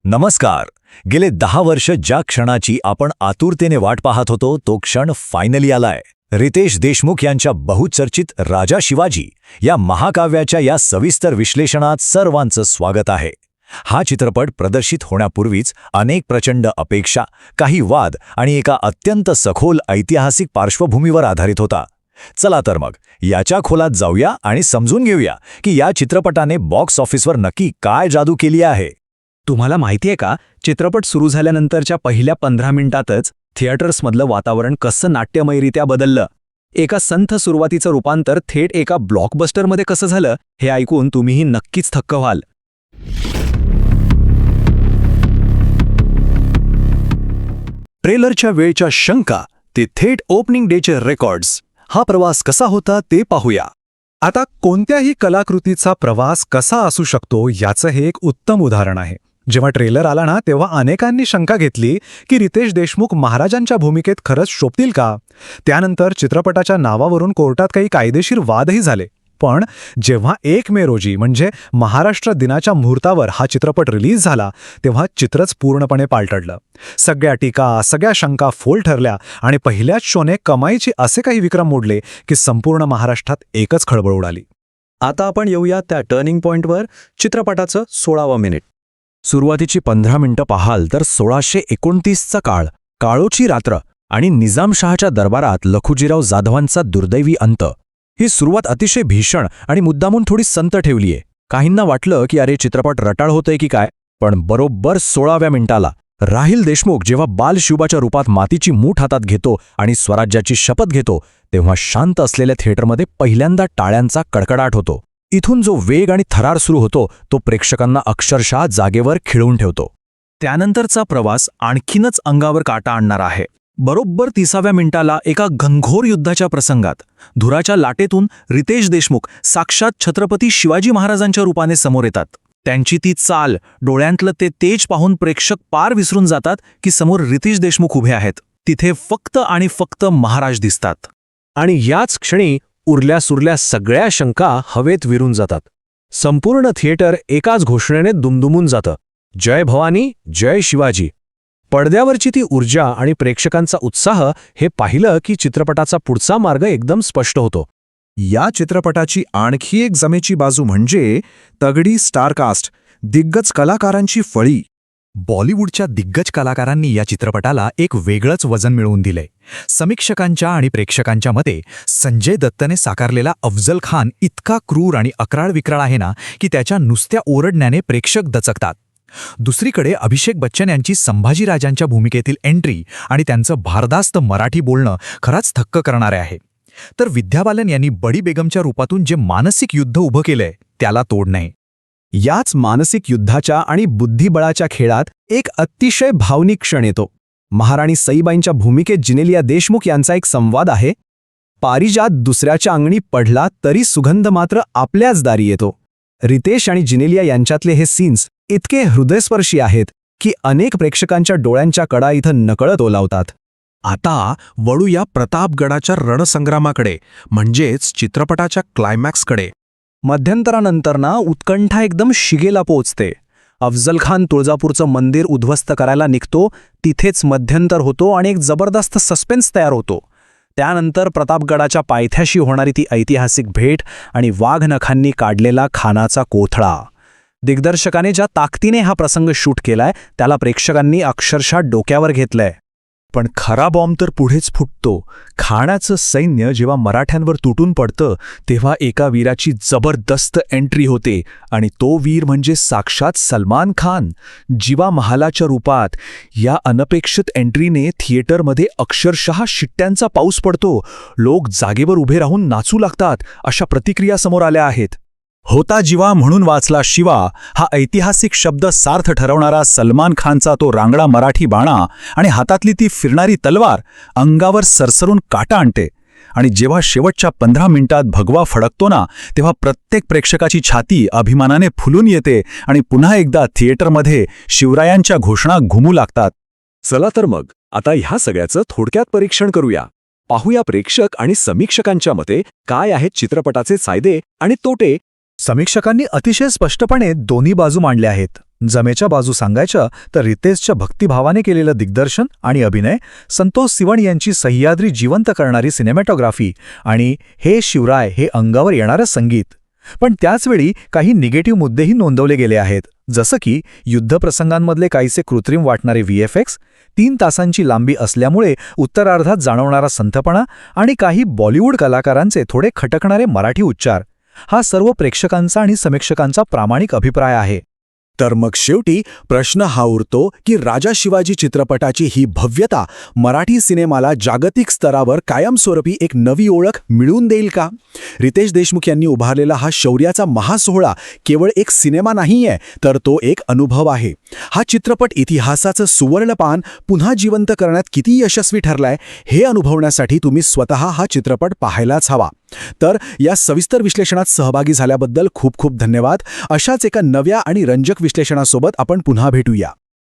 नमस्कार. गेले 10 वर्ष ज्या क्षणाची आपण आतुरतेने वाट पाहत होतो तो क्षण फायनली आलाय. रितेश देशमुख यांच्या बहुचर्चित राजा शिवाजी या महाकाव्याच्या या सविस्तर विश्लेषणात सर्वांचं स्वागत आहे. हा चित्रपट प्रदर्शित होण्यापूर्वीच अनेक प्रचंड अपेक्षा, काही वाद आणि एका अत्यंत सखोल ऐतिहासिक पार्श्वभूमीवर आधारित होता. चला तर मग याच्या खोलात जाऊया आणि समजून घेऊया की या चित्रपटाने बॉक्स ऑफिसवर नक्की काय जादू केली आहे. तुम्हाला माहितीये का, चित्रपट सुरू झाल्यानंतरच्या पहिल्या 15 मिनिटातच थिएटर्समधलं वातावरण कसं नाट्यमयरित्या बदललं. एका संथ सुरुवातीचं रूपांतर थेट एका ब्लॉकबस्टरमध्ये कसं झालं हे ऐकून तुम्हीही नक्कीच थक्क व्हाल. ट्रेलरच्या वेळच्या शंका ते थेट ओपनिंग डेचे रेकॉर्ड्स, हा प्रवास कसा होता ते पाहूया. आता कोणत्याही कलाकृतीचा प्रवास कसा असू शकतो याचं हे एक उत्तम उदाहरण आहे. जेव्हा ट्रेलर आला ना, तेव्हा अनेकांनी शंका घेतली की रितेश देशमुख महाराजांच्या भूमिकेत खरंच शोभतील का. त्यानंतर चित्रपटाच्या नावावरून कोर्टात काही कायदेशीर वादही झाले. पण जेव्हा 1 मे रोजी म्हणजे महाराष्ट्र दिनाच्या मुहूर्तावर हा चित्रपट रिलीज झाला, तेव्हा चित्रच पूर्णपणे पालटलं. सगळ्या टीका, सगळ्या शंका फोल ठरल्या आणि पहिल्याच शोने कमाईचे असे काही विक्रम मोडले की संपूर्ण महाराष्ट्रात एकच खळबळ उडाली. आता आपण येऊया त्या टर्निंग पॉइंटवर, चित्रपटाचं 16वं मिनिट. सुरुवातीची 15 मिनिटं पाहाल तर 1629चा काळ, काळोची रात्र आणि निजामशहाच्या दरबारात लखुजीराव जाधवांचा दुर्दैवी अंत. ही सुरुवात अतिशय भीषण आणि मुद्दामून थोडी संत ठेवलीये. काहींना वाटलं की अरे चित्रपट रटाळ होतंय की काय, पण बरोबर 16व्या मिनिटाला राहिल देशमुख जेव्हा बालशिवबाच्या रूपात मातीची मूठ हातात घेतो आणि स्वराज्याची शपथ घेतो, तेव्हा शांत असलेल्या थिएटरमध्ये पहिल्यांदा टाळ्यांचा कडकडाट होतो. इथून जो वेग आणि थरार सुरू होतो तो प्रेक्षकांना अक्षरशः जागेवर खिळवून ठेवतो. त्यानंतरचा प्रवास आणखीनच अंगावर काटा आणणार आहे. बरोबर 30व्या मिनिटाला एका घनघोर युद्धाच्या प्रसंगात धुराच्या लाटेतून रितेश देशमुख साक्षात छत्रपती शिवाजी महाराजांच्या रूपाने समोर येतात. त्यांची ती चाल, डोळ्यांतलं ते तेज पाहून प्रेक्षक पार विसरून जातात की समोर रितेश देशमुख उभे आहेत. तिथे फक्त आणि फक्त महाराज दिसतात. आणि याच क्षणी उरल्या सुरल्या सगळ्या शंका हवेत विरून जातात. संपूर्ण थिएटर एकाच घोषणेने दुमदुमून जातं, जय भवानी, जय शिवाजी. पडद्यावरची ती ऊर्जा आणि प्रेक्षकांचा उत्साह हे पाहिलं की चित्रपटाचा पुढचा मार्ग एकदम स्पष्ट होतो. या चित्रपटाची आणखी एक जमेची बाजू म्हणजे तगडी स्टारकास्ट, दिग्गज कलाकारांची फळी. बॉलिवूडच्या दिग्गज कलाकारांनी या चित्रपटाला एक वेगळंच वजन मिळवून दिलंय. समीक्षकांच्या आणि प्रेक्षकांच्या मते संजय दत्तने साकारलेला अफजल खान इतका क्रूर आणि अक्राळ विक्राळ आहे ना की त्याच्या नुसत्या ओरडण्याने प्रेक्षक दचकतात. दुसरीकडे अभिषेक बच्चन यांची संभाजीराजांच्या भूमिकेतील एंट्री आणि त्यांचं भारदास्त मराठी बोलणं खरंच थक्क करणारे आहे. तर विद्या बालन यांनी बडी बेगमच्या रूपातून जे मानसिक युद्ध उभं केलंय त्याला तोड नाही. याच मानसिक युद्धाच्या आणि बुद्धिबळाच्या खेळात एक अतिशय भावनिक क्षण येतो. महाराणी सईबाईंच्या भूमिकेत जिनेलिया देशमुख यांचा एक संवाद आहे. पारिजात दुसऱ्याच्या अंगणी पडला तरी सुगंध मात्र आपल्याच दारी येतो. रितेश आणि जिनेलिया यांच्यातले हे सीन्स इतके हृदयस्पर्शी आहेत की अनेक प्रेक्षकांच्या डोळ्यांच्या कडा इथं नकळत ओलावतात. आता वळूया प्रतापगडाच्या रणसंग्रामाकडे, म्हणजेच चित्रपटाच्या क्लायमॅक्सकडे. मध्यंतरानंतर ना उत्कंठा एकदम शिगेला पोचते. अफजल खान तुळजापूरचं मंदिर उद्ध्वस्त करायला निघतो, तिथेच मध्यंतर होतो आणि एक जबरदस्त सस्पेन्स तयार होतो. त्यानंतर प्रतापगडाच्या पायथ्याशी होणारी ती ऐतिहासिक भेट आणि वाघनखांनी काढलेला खानाचा कोथळा. दिग्दर्शकाने ज्या ताकदीने हा प्रसंग शूट केलाय त्याला प्रेक्षकांनी अक्षरशः डोक्यावर घेतलंय. पण खरा बॉम्ब तर पुढेच फुटतो. खानाचं सैन्य जेव्हा मराठ्यांवर तुटून पडतं तेव्हा एका वीराची जबरदस्त एंट्री होते आणि तो वीर म्हणजे साक्षात सलमान खान, जीवा महालाच्या रूपात. या अनपेक्षित एंट्रीने थिएटरमध्ये अक्षरशः शिट्ट्यांचा पाऊस पडतो. लोक जागेवर उभे राहून नाचू लागतात, अशा प्रतिक्रिया समोर आल्या आहेत. होता जीवा म्हणून वाचला शिवा, हा ऐतिहासिक शब्द सार्थ ठरवणारा सलमान खानचा तो रांगडा मराठी बाणा आणि हातातली ती फिरणारी तलवार अंगावर सरसरून काटा आणते. आणि जेव्हा शेवटच्या 15 मिनिटात भगवा फडकतो ना, तेव्हा प्रत्येक प्रेक्षकाची छाती अभिमानाने फुलून येते आणि पुन्हा एकदा थिएटरमध्ये शिवरायांच्या घोषणा घुमू लागतात. चला तर मग आता ह्या सगळ्याचं थोडक्यात परीक्षण करूया. पाहूया प्रेक्षक आणि समीक्षकांच्या मते काय आहेत चित्रपटाचे फायदे आणि तोटे. समीक्षकांनी अतिशय स्पष्टपणे दोन्ही बाजू मांडल्या आहेत. जमेच्या बाजू सांगायच्या तर रितेशच्या भक्तिभावाने केलेलं दिग्दर्शन आणि अभिनय, संतोष सिवण यांची सह्याद्री जिवंत करणारी सिनेमॅटोग्राफी आणि हे शिवराय हे अंगावर येणारं संगीत. पण त्याचवेळी काही निगेटिव्ह मुद्देही नोंदवले गेले आहेत, जसं की युद्धप्रसंगांमधले काहीसे कृत्रिम वाटणारे VFX, 3 तासांची लांबी असल्यामुळे उत्तरार्धात जाणवणारा संथपणा आणि काही बॉलिवूड कलाकारांचे थोडे खटकणारे मराठी उच्चार. हा सर्व प्रेक्षकांचा आणि समीक्षकांचा प्रामाणिक अभिप्राय आहे. तर मग शेवटी प्रश्न हा उरतो की राजा शिवाजी चित्रपटाची ही भव्यता मराठी सिनेमाला जागतिक स्तरावर कायमस्वरूपी एक नवी ओळख मिळवून देईल का? रितेश देशमुख यांनी उभारलेला हा शौर्याचा महासोहळा केवळ एक सिनेमा नाहीये, तर तो एक अनुभव आहे. हा चित्रपट इतिहासाचं सुवर्णपान पुन्हा जिवंत करण्यात किती यशस्वी ठरलाय हे अनुभवण्यासाठी तुम्ही स्वतः हा चित्रपट पाहायलाच हवा. तर या सविस्तर विश्लेषणात सहभागी झाल्याबद्दल खूप खूप धन्यवाद. अशाच एका नव्या आणि रंजक विश्लेषणासोबत आपण पुन्हा भेटूया.